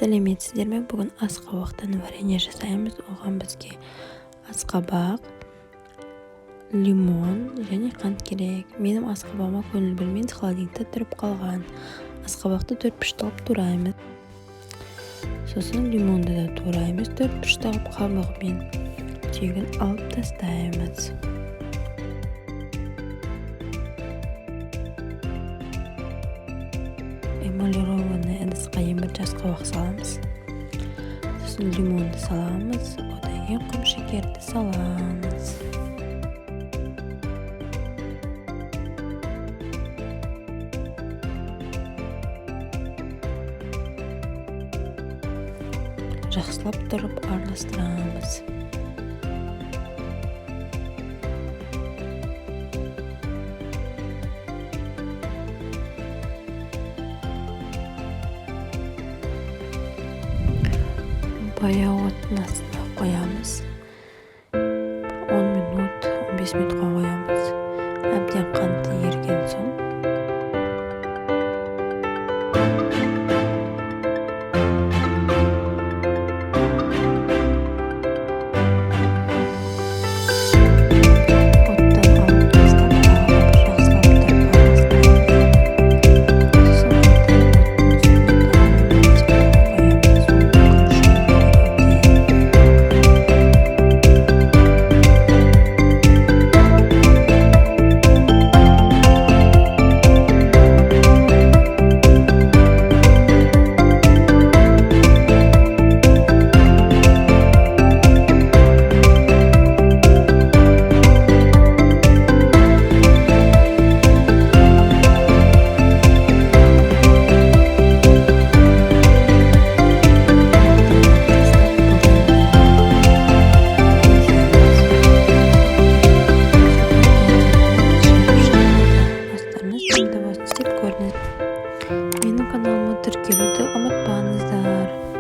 Сәлеметсіздер ме? Бүгін асқабақтан варенье жасаймыз. Оған бізге асқабақ, лимон және қант керек. Менің асқабағыма көңіл бөлмей холодильникте тұрып қалған. Асқабақты 4 пұшталып тураймыз. Сосын лимонды да тураймыз. 4 пұшталып қабығымен түйгін алып тастаймыз. Эмалированный ыдысқа бір асқабақ саламыз. Сосын лимонды саламыз. Одан кейін құм шекерді саламыз. Жақсылап тұрып араластырамыз. Баяу оттың астына қоямыз. 10 минут, 15 минутқа қоямыз. Әбден қанты ерген соң менің каналыма тіркелуді ұмытпаңыздар.